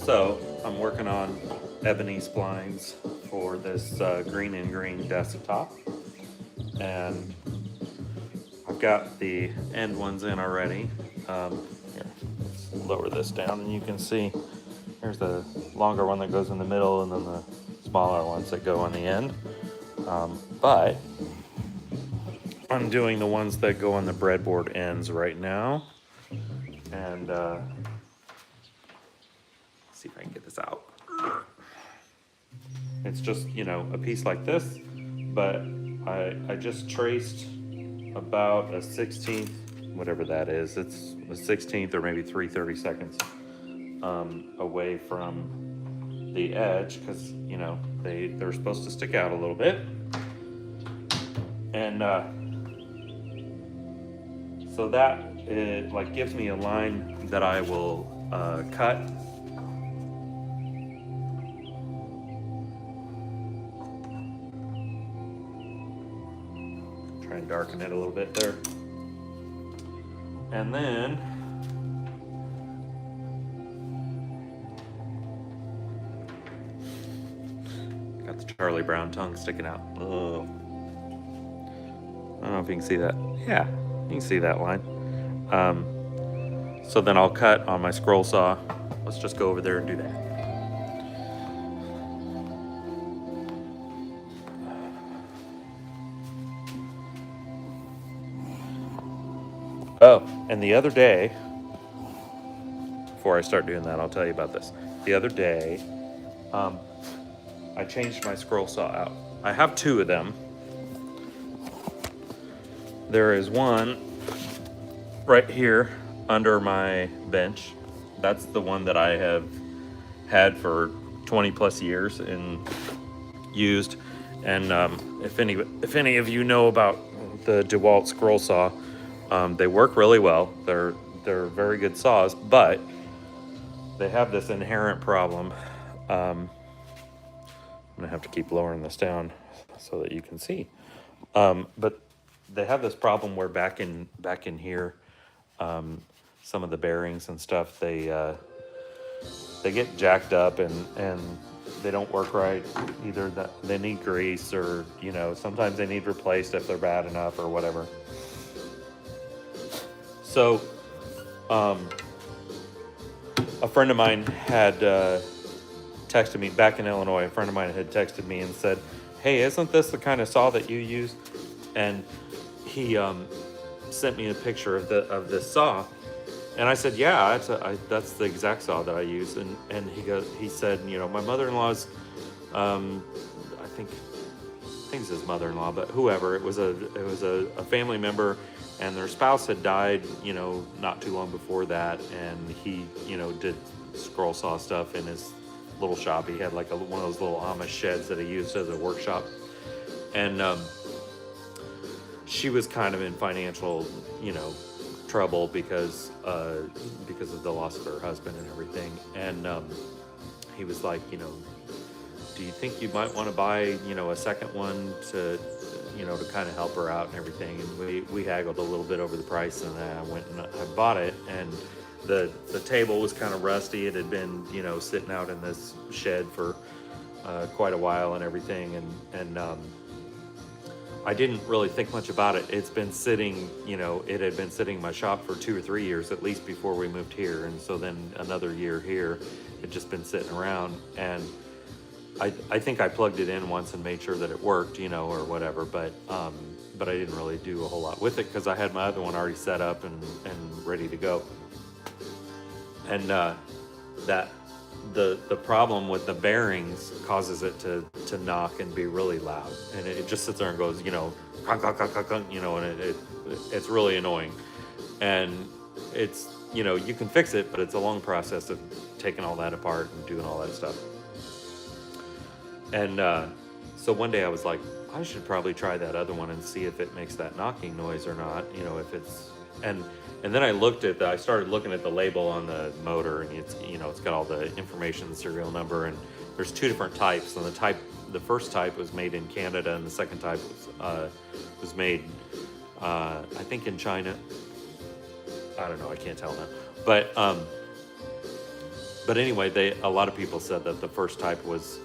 So I'm working on ebony splines for this green and green desktop, and I've got the end ones in already. Here, let's lower this down, and you can see here's the longer one that goes in the middle, and then the smaller ones that go on the end. But I'm doing the ones that go on the breadboard ends right now, and see if I can get this out. It's just, a piece like this, but I just traced about a 16th, whatever that is. It's a 16th or maybe 3/32 away from the edge, because they're supposed to stick out a little bit, and so that it like gives me a line that I will cut. Try and darken it a little bit there. And then got the Charlie Brown tongue sticking out. Ugh. I don't know if you can see that. Yeah, you can see that line. So then I'll cut on my scroll saw. Let's just go over there and do that. Oh, and the other day, before I start doing that, I'll tell you about this. The other day, I changed my scroll saw out. I have two of them. There is one right here under my bench. That's the one that I have had for 20 plus years and used. And if any of you know about the DeWalt scroll saw, they work really well. They're very good saws, but they have this inherent problem. I'm gonna have to keep lowering this down so that you can see. But they have this problem where back in here, some of the bearings and stuff, they get jacked up and they don't work right. Either that they need grease, or sometimes they need replaced if they're bad enough or whatever. So a friend of mine had texted me back in Illinois. A friend of mine had texted me and said, "Hey, isn't this the kind of saw that you use?" And he sent me a picture of this saw, and I said, "Yeah, that's the exact saw that I use." And he said, my mother-in-law's, I think it's his mother-in-law, but whoever it was, a family member, and their spouse had died, not too long before that, and he, did scroll saw stuff in his little shop. He had like one of those little Amish sheds that he used as a workshop, and she was kind of in financial, trouble because of the loss of her husband and everything. And he was like, do you think you might want to buy, a second one to kind of help her out and everything? And we haggled a little bit over the price, and I went and I bought it. And the table was kind of rusty. It had been, sitting out in this shed for quite a while and everything. And I didn't really think much about it. It's been sitting, it had been sitting in my shop for 2 or 3 years at least before we moved here. And so then another year here, it just been sitting around. And I think I plugged it in once and made sure that it worked, or whatever. But I didn't really do a whole lot with it because I had my other one already set up and ready to go. And that the problem with the bearings causes it to knock and be really loud, and it just sits there and goes, clunk, clunk, clunk, clunk, clunk, and it's really annoying. And it's, you can fix it, but it's a long process of taking all that apart and doing all that stuff. And so one day I was like, I should probably try that other one and see if it makes that knocking noise or not, if it's, and then I started looking at the label on the motor, and it's, it's got all the information, the serial number, and there's 2 different types. And the first type was made in Canada, and the second type was made, I think, in China. I don't know, I can't tell now. But But anyway, a lot of people said that the first type was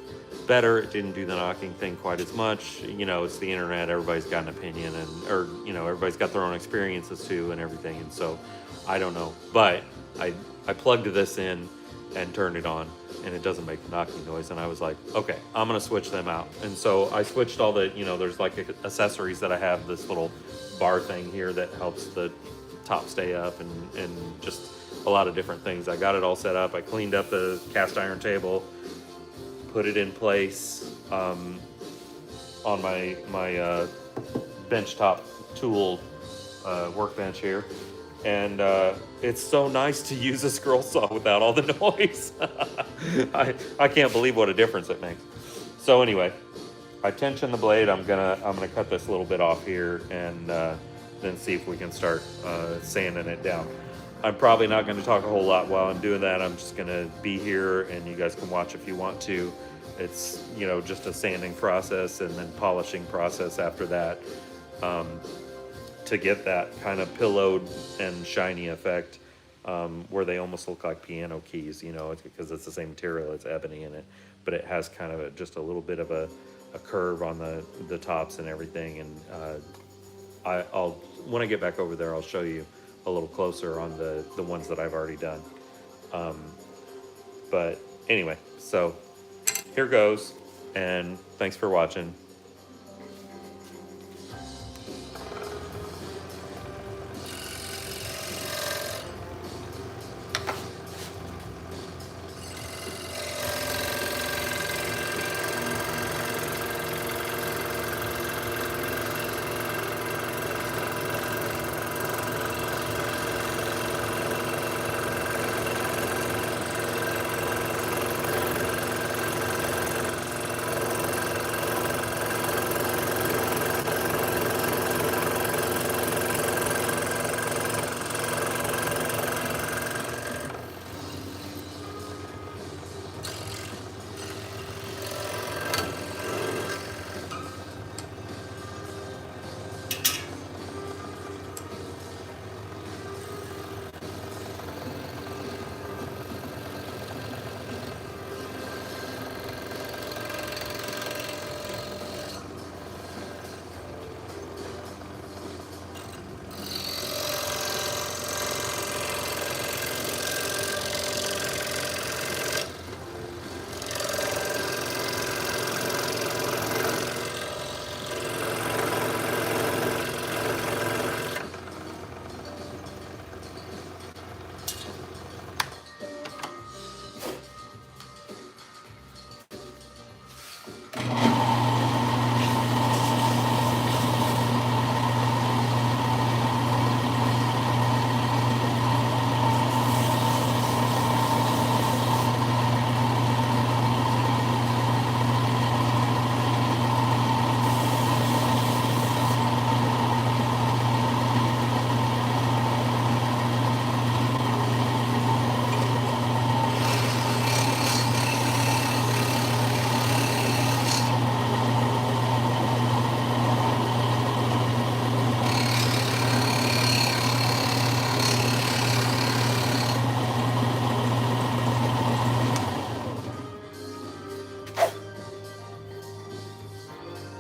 better. It didn't do the knocking thing quite as much. You know, it's the internet. Everybody's got an opinion, or everybody's got their own experiences too, and everything. And so, I don't know. But I plugged this in and turned it on, and it doesn't make the knocking noise. And I was like, okay, I'm gonna switch them out. And so I switched all the, there's like accessories that I have. This little bar thing here that helps the top stay up, and just a lot of different things. I got it all set up. I cleaned up the cast iron table, put it in place on my benchtop tool workbench here. And it's so nice to use a scroll saw without all the noise. I can't believe what a difference it makes. So anyway, I tension the blade. I'm gonna cut this little bit off here, and then see if we can start sanding it down. I'm probably not going to talk a whole lot while I'm doing that. I'm just going to be here, and you guys can watch if you want to. It's just a sanding process and then polishing process after that, to get that kind of pillowed and shiny effect, where they almost look like piano keys, because it's the same material. It's ebony in it, but it has kind of just a little bit of a curve on the tops and everything. And I'll when I get back over there, I'll show you a little closer on the ones that I've already done. But anyway, so here goes, and thanks for watching.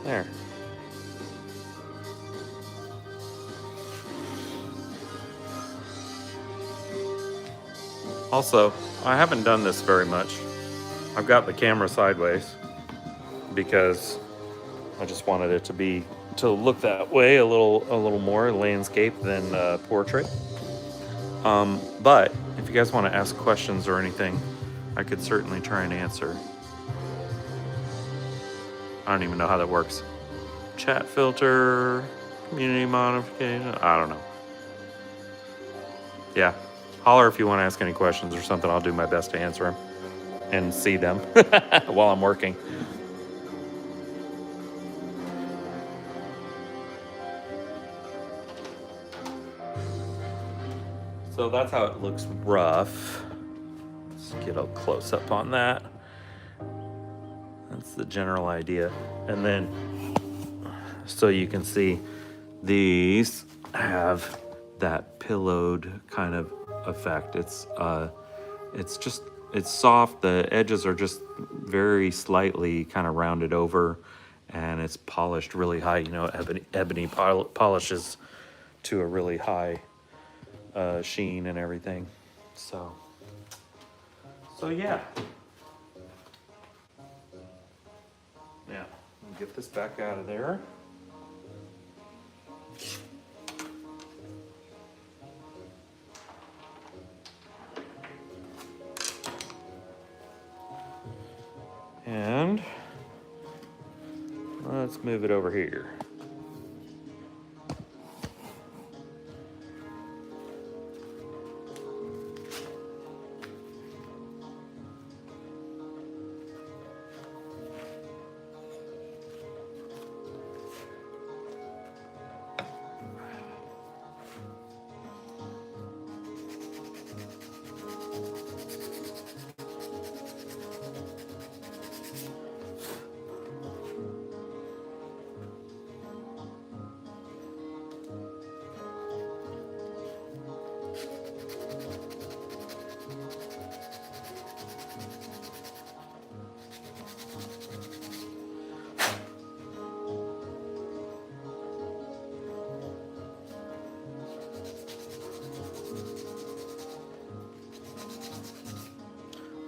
There. Also, I haven't done this very much. I've got the camera sideways because I just wanted it to look that way, a little more landscape than portrait. But if you guys want to ask questions or anything, I could certainly try and answer. I don't even know how that works. Chat filter, community modification, I don't know. Yeah, holler if you want to ask any questions or something. I'll do my best to answer them and see them while I'm working. So that's how it looks rough. Let's get a close up on that. That's the general idea. And then, so you can see, these have that pillowed kind of effect. It's just it's soft. The edges are just very slightly kind of rounded over, and it's polished really high. You know, ebony polishes to a really high sheen and everything. So yeah. Now, get this back out of there. And let's move it over here.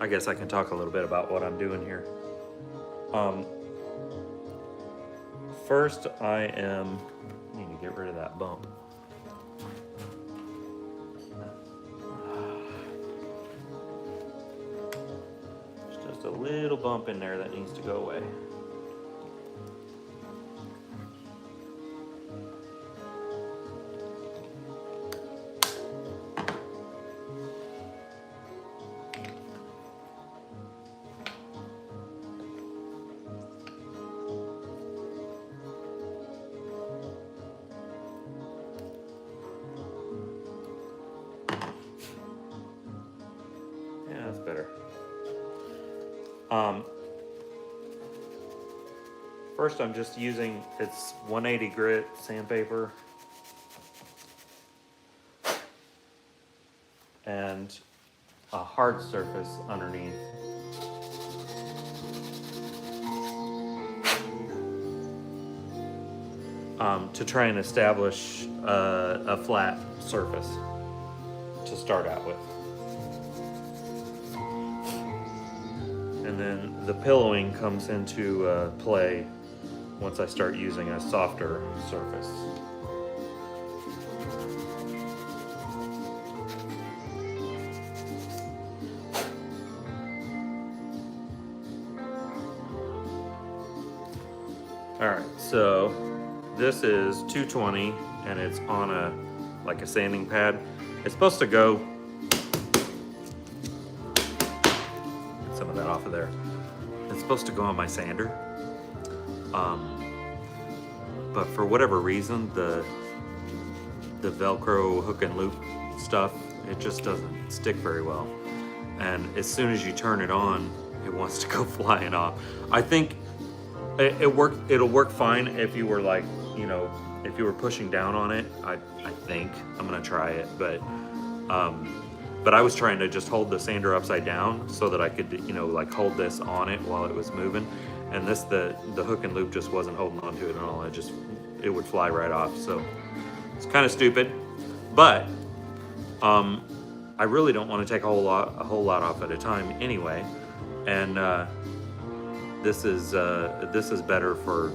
I guess I can talk a little bit about what I'm doing here. First, I need to get rid of that bump. There's just a little bump in there that needs to go away. Better. First I'm just using, it's 180 grit sandpaper and a hard surface underneath. To try and establish a flat surface to start out with. And then the pillowing comes into play once I start using a softer surface. All right, so this is 220 and it's on like a sanding pad. It's supposed to go, get some of that off of there. It's supposed to go on my sander. But for whatever reason, the Velcro hook and loop stuff, it just doesn't stick very well. And as soon as you turn it on, it wants to go flying off. I think it'll work fine if you were like, you know, if you were pushing down on it. I think I'm gonna try it, but I was trying to just hold the sander upside down so that I could, you know, like hold this on it while it was moving. And this, the hook and loop just wasn't holding onto it at all. It would fly right off. So it's kind of stupid, but I really don't want to take a whole lot off at a time anyway. And this is better for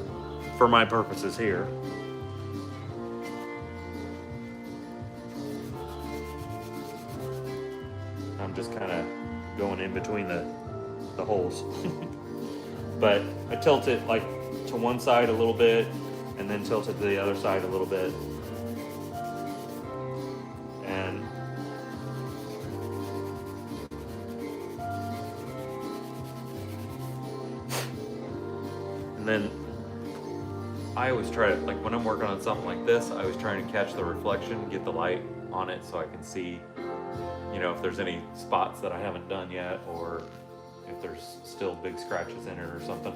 my purposes here. I'm just kind of going in between the holes. But I tilt it like to one side a little bit and then tilt it to the other side a little bit. And then I always try to, like when I'm working on something like this, I was trying to catch the reflection, get the light on it so I can see, you know, if there's any spots that I haven't done yet, or if there's still big scratches in it or something.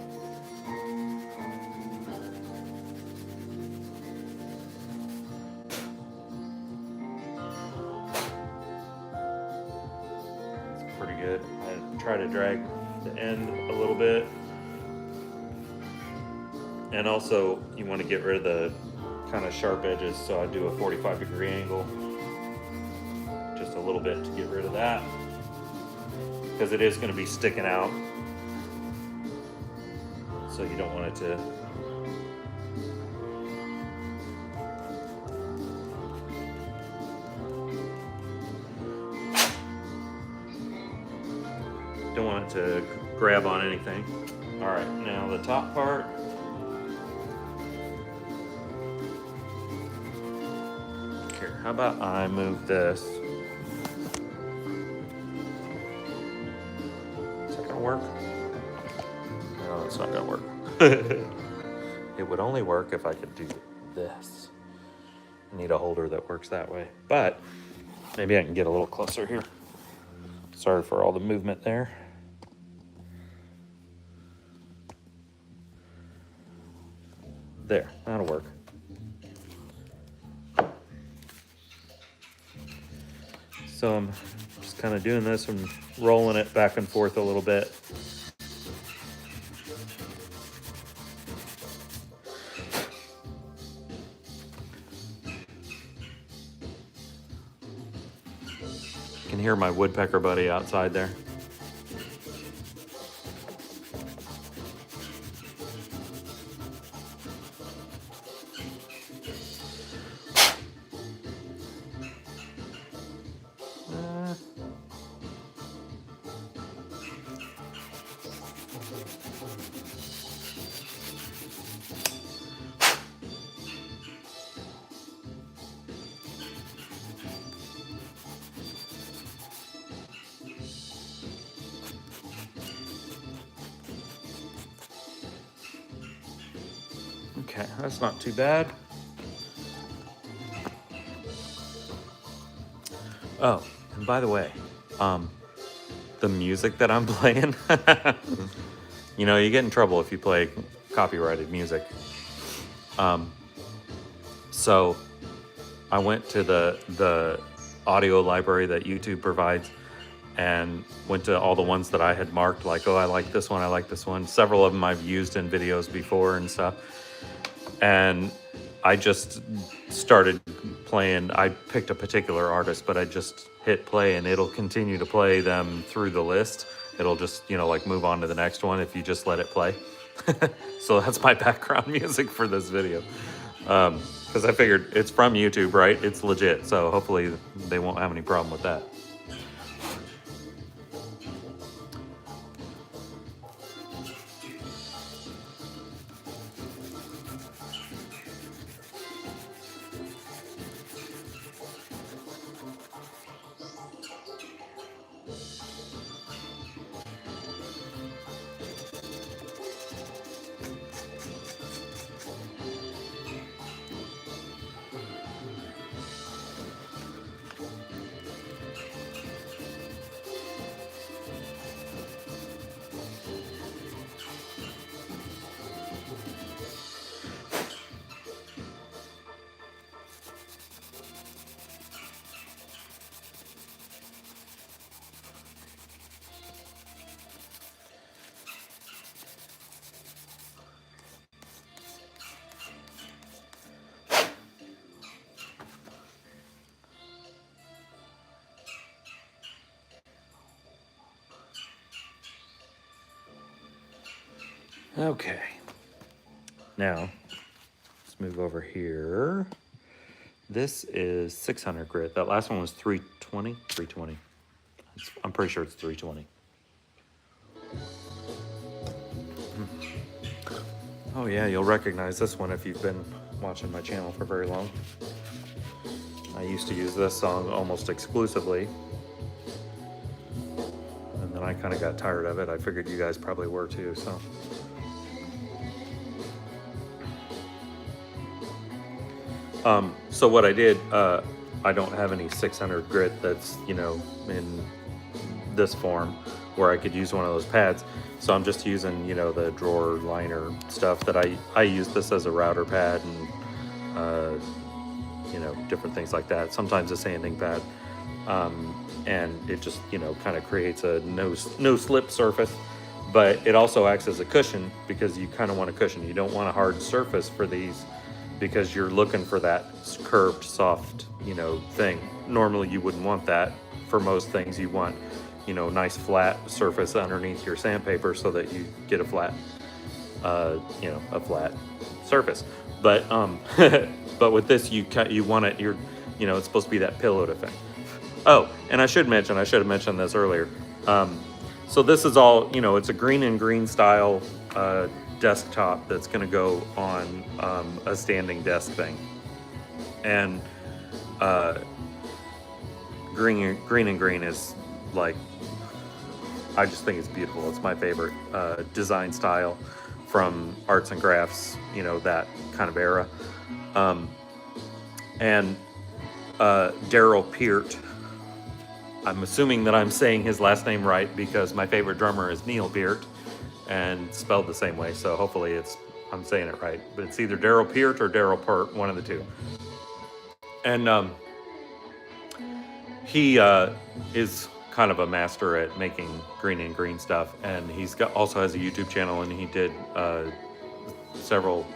It's pretty good. I try to drag the end a little bit. And also, you want to get rid of the kind of sharp edges, so I do a 45-degree angle. Just a little bit to get rid of that, because it is going to be sticking out. So you don't want it to grab on anything. All right, now the top part. Here, how about I move this? Is that gonna work? No, it's not gonna work. It would only work if I could do this. I need a holder that works that way, but maybe I can get a little closer here. Sorry for all the movement there. There, that'll work. So I'm just kind of doing this and rolling it back and forth a little bit. You can hear my woodpecker buddy outside there. Okay, that's not too bad. Oh, and by the way, the music that I'm playing, you know, you get in trouble if you play copyrighted music. So I went to the audio library that YouTube provides and went to all the ones that I had marked, like, oh, I like this one, I like this one. Several of them I've used in videos before and stuff. And I just started playing. I picked a particular artist, but I just hit play and it'll continue to play them through the list. It'll just, you know, like move on to the next one if you just let it play. So that's my background music for this video. Because I figured it's from YouTube, right? It's legit. So hopefully they won't have any problem with that. Okay, now let's move over here. This is 600 grit. That last one was 320. 320. I'm pretty sure it's 320. Oh yeah, you'll recognize this one if you've been watching my channel for very long. I used to use this song almost exclusively. And then I kind of got tired of it. I figured you guys probably were too, so. So what I did, I don't have any 600 grit that's, you know, in this form where I could use one of those pads. So I'm just using, you know, the drawer liner stuff that I use this as a router pad and, you know, different things like that. Sometimes a sanding pad. and it just, you know, kind of creates a no slip surface. But it also acts as a cushion because you kind of want a cushion. You don't want a hard surface for these because you're looking for that curved, soft, you know, thing. Normally you wouldn't want that for most things. You want, you know, nice flat surface underneath your sandpaper so that you get a flat, you know, a flat surface. But but with this, you want it. You know, it's supposed to be that pillowed effect. Oh, and I should have mentioned this earlier. So this is all, you know, it's a green and green style desktop that's going to go on a standing desk thing. And green and green is like, I just think it's beautiful. It's my favorite design style from arts and crafts, you know, that kind of era. And Daryl Peart, I'm assuming that I'm saying his last name right because my favorite drummer is Neil Peart and spelled the same way. So hopefully I'm saying it right. But it's either Daryl Peart or Daryl Peart, one of the two. And he is kind of a master at making green and green stuff. And also has a YouTube channel, and he did several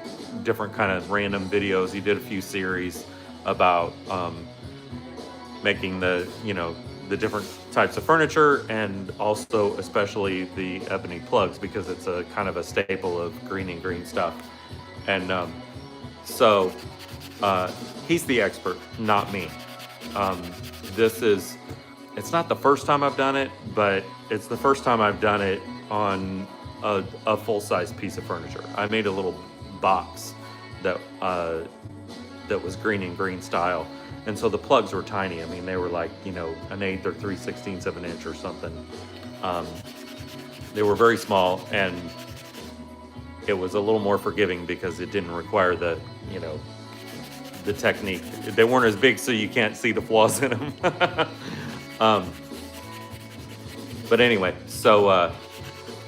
different kind of random videos. He did a few series about making the, you know, the different types of furniture, and also especially the ebony plugs, because it's a kind of a staple of green and green stuff. And so he's the expert, not me. It's not the first time I've done it, but it's the first time I've done it on a full-size piece of furniture. I made a little box that was green and green style. And so the plugs were tiny. I mean, they were like, you know, 1/8 or 3/16 of an inch or something. They were very small, and it was a little more forgiving because it didn't require the, you know, the technique. They weren't as big, so you can't see the flaws in them. But anyway, so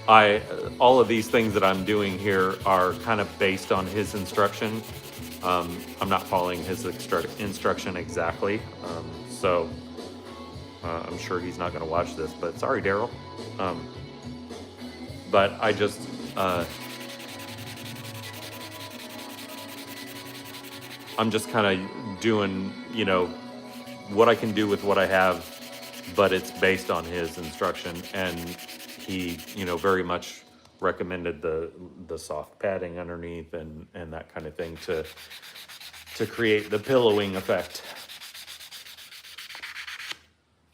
all of these things that I'm doing here are kind of based on his instruction. I'm not following his instruction exactly, so I'm sure he's not going to watch this, but sorry, Daryl. But I just I'm just kind of doing, you know, what I can do with what I have, but it's based on his instruction. And he, you know, very much recommended the soft padding underneath and that kind of thing to create the pillowing effect.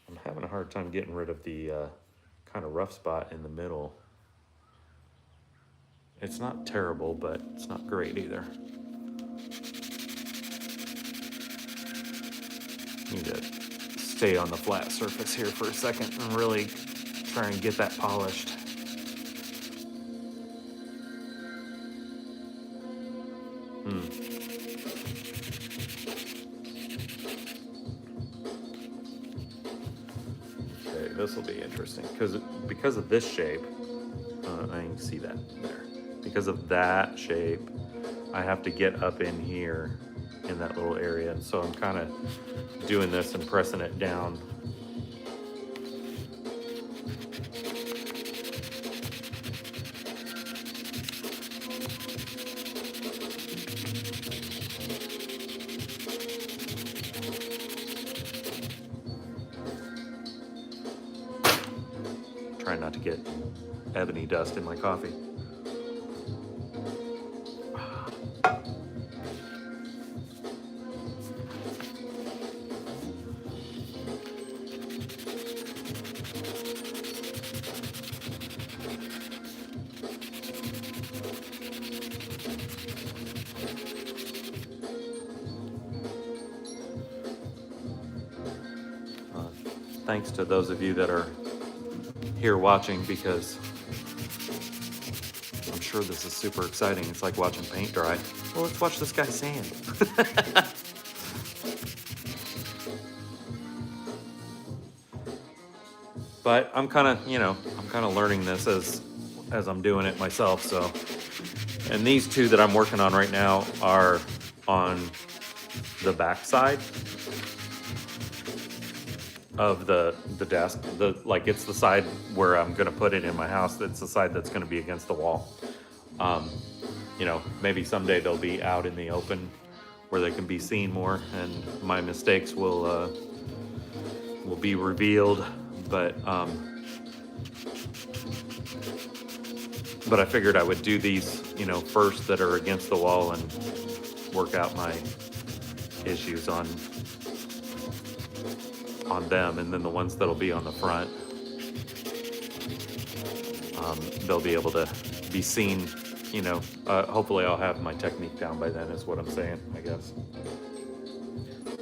I'm having a hard time getting rid of the kind of rough spot in the middle. It's not terrible, but it's not great either. Need to stay on the flat surface here for a second and really try and get that polished. Okay, this will be interesting because of this shape. I can see that there. Because of that shape, I have to get up in here in that little area, and so I'm kind of doing this and pressing it down. Trying not to get ebony dust in my coffee. Thanks to those of you that are here watching, because I'm sure this is super exciting. It's like watching paint dry. Well, let's watch this guy sand. But I'm kind of learning this as I'm doing it myself. So, and these two that I'm working on right now are on the back side. of the desk. Like it's the side where I'm gonna put it in my house. It's the side that's gonna be against the wall. You know, maybe someday they'll be out in the open where they can be seen more, and my mistakes will be revealed. But I figured I would do these, you know, first that are against the wall and work out my issues on them, and then the ones that'll be on the front, they'll be able to be seen. You know, hopefully I'll have my technique down by then, is what I'm saying, I guess.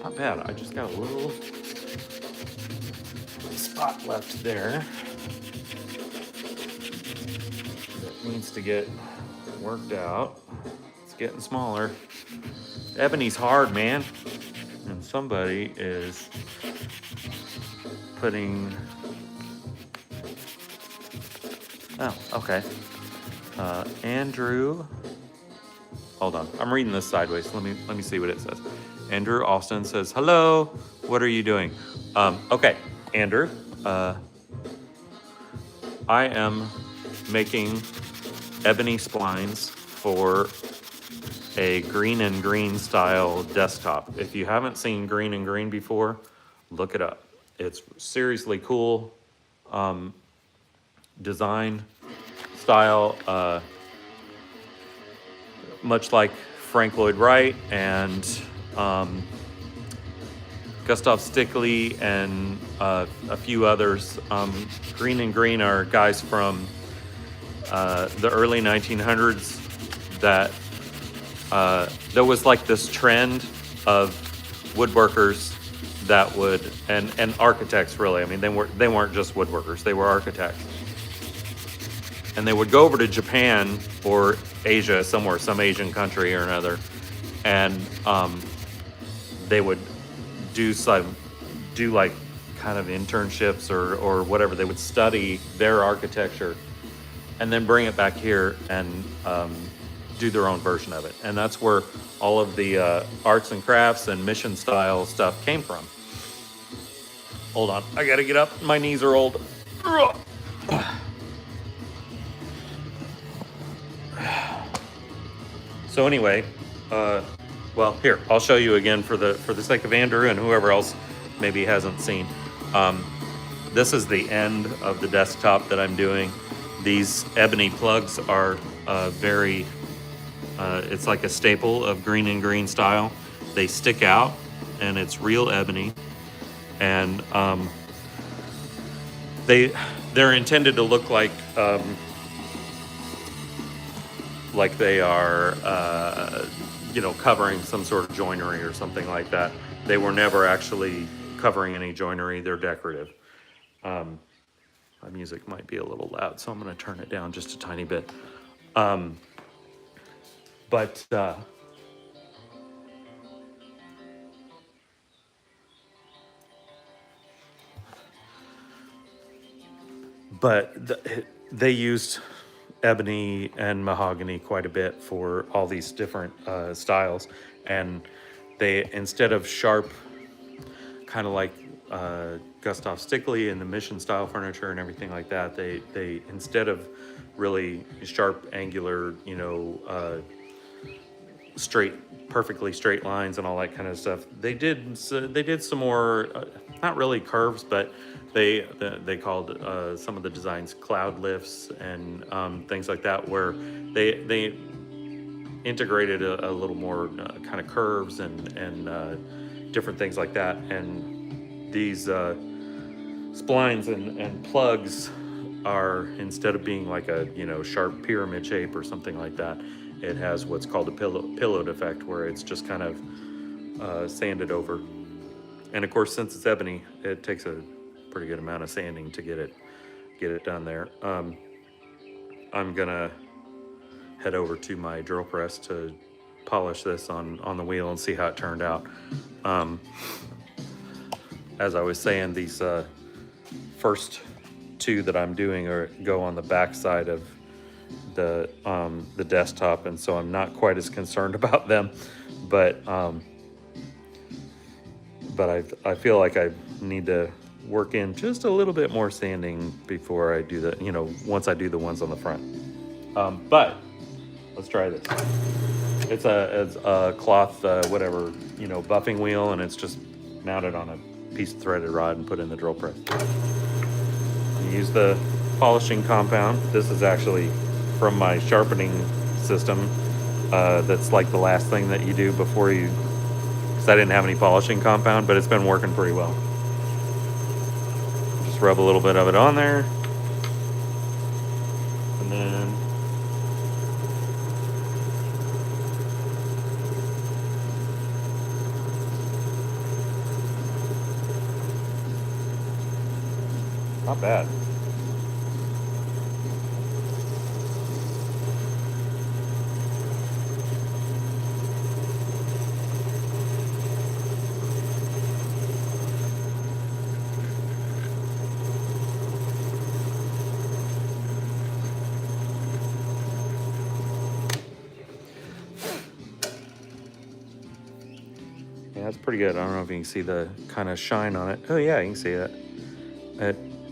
Not bad. I just got a little spot left there that needs to get worked out. It's getting smaller. Ebony's hard, man. And somebody is putting... Oh, okay. Andrew... Hold on. I'm reading this sideways. Let me see what it says. Andrew Austin says, hello, what are you doing? Okay, Andrew. I am making ebony splines for a green and green style desktop. If you haven't seen green and green before, look it up. It's seriously cool design style, much like Frank Lloyd Wright and Gustav Stickley and a few others. Green and Green are guys from the early 1900s that there was like this trend of woodworkers that would, and architects really. I mean, they weren't just woodworkers, they were architects. And they would go over to Japan or Asia, somewhere, some Asian country or another, and they would do like kind of internships or whatever. They would study their architecture and then bring it back here and do their own version of it. And that's where all of the arts and crafts and mission style stuff came from. Hold on, I gotta get up. My knees are old. So anyway, well, here, I'll show you again for the sake of Andrew and whoever else maybe hasn't seen. This is the end of the desktop that I'm doing. These ebony plugs are very, it's like a staple of green and green style. They stick out and it's real ebony. And they're intended to look like they are, you know, covering some sort of joinery or something like that. They were never actually covering any joinery. They're decorative. My music might be a little loud, so I'm going to turn it down just a tiny bit. But they used ebony and mahogany quite a bit for all these different styles, and they, instead of sharp, kind of like Gustav Stickley and the mission style furniture and everything like that, they instead of really sharp, angular, you know, perfectly straight lines and all that kind of stuff, they did some more, not really curves, but they called some of the designs cloud lifts and things like that, where they integrated a little more kind of curves and different things like that. And these splines and plugs are, instead of being like a, you know, sharp pyramid shape or something like that, it has what's called a pillowed effect, where it's just kind of sanded over. And of course, since it's ebony, it takes a pretty good amount of sanding to get it done there. I'm gonna head over to my drill press to polish this on the wheel and see how it turned out. As I was saying, these first two that I'm doing go on the back side of the desktop, and so I'm not quite as concerned about them, but I feel like I need to work in just a little bit more sanding before I do the, once I do the ones on the front. But let's try this. It's a cloth, whatever, buffing wheel, and it's just mounted on a piece of threaded rod and put in the drill press. You use the polishing compound. This is actually from my sharpening system. That's like the last thing that you do before you, because I didn't have any polishing compound, but it's been working pretty well. Just rub a little bit of it on there. And then not bad. Yeah, that's pretty good. I don't know if you can see the kind of shine on it. Oh yeah, you can see it.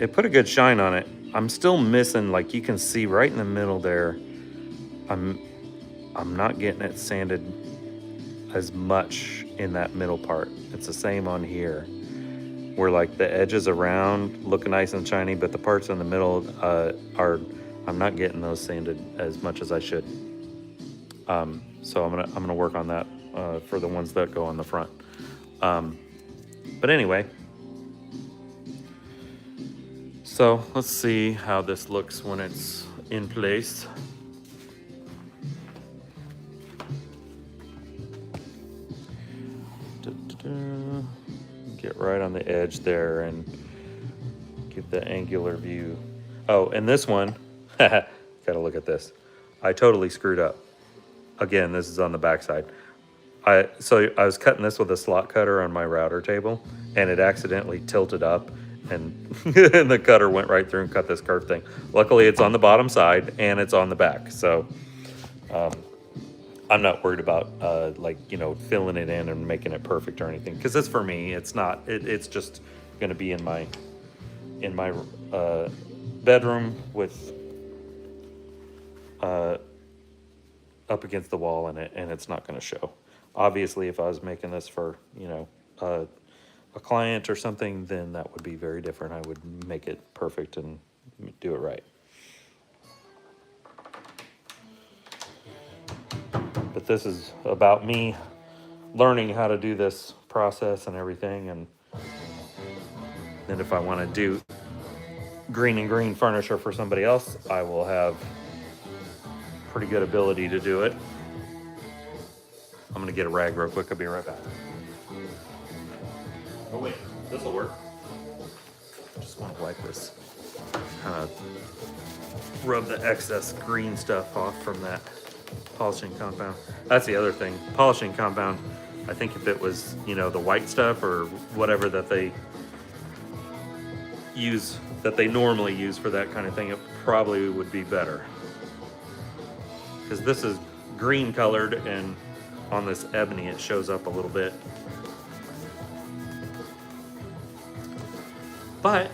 It put a good shine on it. I'm still missing, like you can see right in the middle there, I'm not getting it sanded as much in that middle part. It's the same on here, where like the edges around look nice and shiny, but the parts in the middle I'm not getting those sanded as much as I should. So I'm gonna work on that for the ones that go on the front. But anyway, so let's see how this looks when it's in place. Get right on the edge there and get the angular view. Oh, and this one, gotta look at this. I totally screwed up. Again, this is on the backside. So I was cutting this with a slot cutter on my router table, and it accidentally tilted up, and, and the cutter went right through and cut this curved thing. Luckily, it's on the bottom side, and it's on the back, so I'm not worried about filling it in and making it perfect or anything, because it's for me. It's not. It's just going to be in my bedroom with up against the wall in it, and it's not going to show. Obviously, if I was making this for a client or something, then that would be very different. I would make it perfect and do it right. But this is about me learning how to do this process and everything, and then if I want to do green and green furniture for somebody else, I will have pretty good ability to do it. I'm gonna get a rag real quick. I'll be right back. Oh wait, this will work. Just want to wipe this. Rub the excess green stuff off from that polishing compound. That's the other thing. Polishing compound, I think if it was, the white stuff or whatever that they use, that they normally use for that kind of thing, it probably would be better. Because this is green colored, and on this ebony it shows up a little bit. But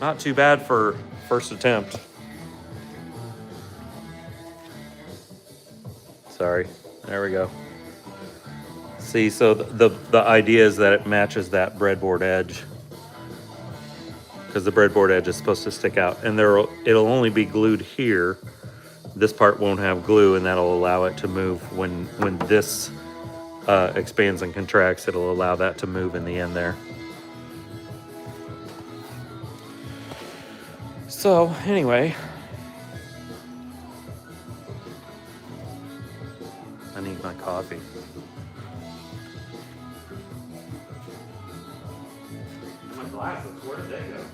not too bad for first attempt. Sorry, there we go. See, so the idea is that it matches that breadboard edge, because the breadboard edge is supposed to stick out, and it'll only be glued here. This part won't have glue, and that'll allow it to move when this expands and contracts. It'll allow that to move in the end there. So anyway, I need my coffee. My glasses, where did they go?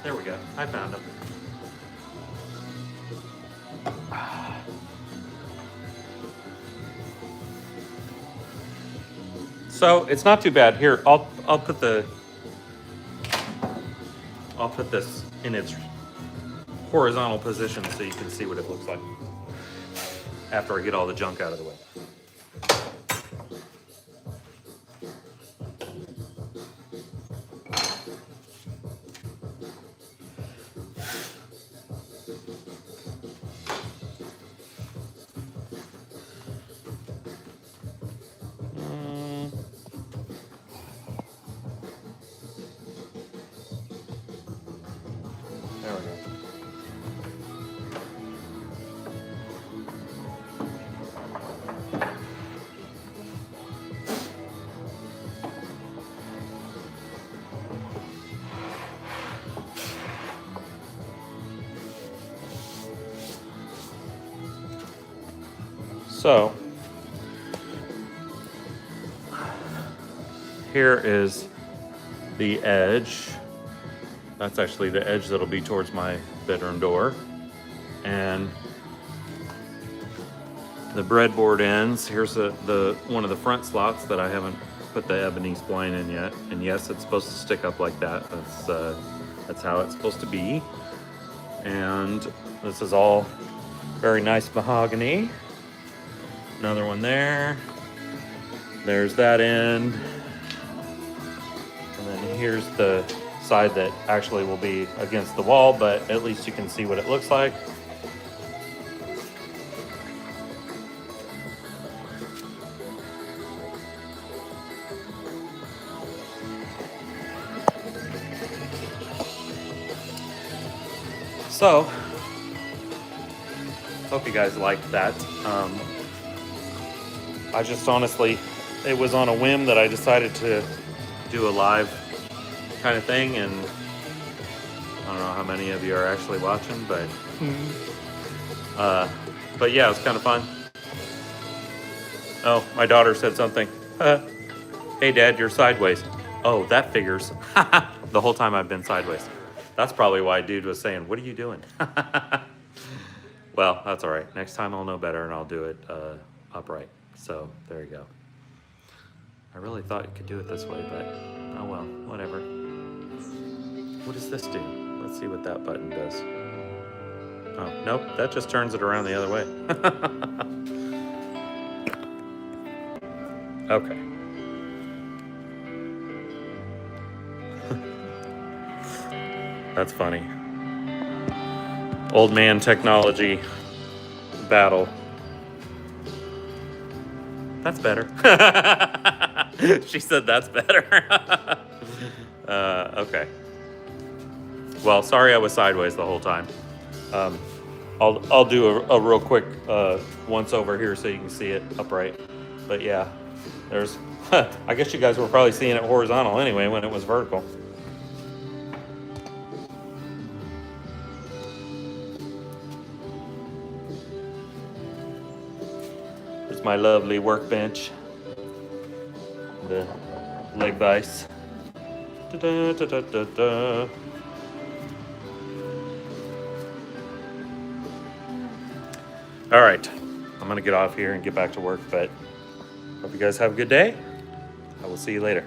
There we go. I found them. So it's not too bad. Here, I'll put this in its horizontal position so you can see what it looks like after I get all the junk out of the way. There we go. So here is the edge. That's actually the edge that'll be towards my bedroom door. And the breadboard ends. Here's the one of the front slots that I haven't put the ebony spline in yet. And yes, it's supposed to stick up like that. That's how it's supposed to be. And this is all very nice mahogany. Another one there. There's that end. And then here's the side that actually will be against the wall, but at least you can see what it looks like. So, hope you guys liked that. I just honestly, it was on a whim that I decided to do a live kind of thing, and I don't know how many of you are actually watching, but yeah, it was kind of fun. Oh, my daughter said something. Hey Dad, you're sideways. Oh, that figures. The whole time I've been sideways. That's probably why dude was saying, what are you doing? Well, that's all right. Next time I'll know better and I'll do it upright. So there you go. I really thought you could do it this way, but oh well, whatever. What does this do? Let's see what that button does. Oh, nope, that just turns it around the other way. Okay. That's funny. Old man technology battle. That's better. She said that's better. Okay. Well, sorry I was sideways the whole time. I'll do a real quick once over here so you can see it upright. But yeah, there's. I guess you guys were probably seeing it horizontal anyway when it was vertical. There's my lovely workbench. The leg vise. Da, da, da, da, da. All right, I'm gonna get off here and get back to work, but hope you guys have a good day. I will see you later.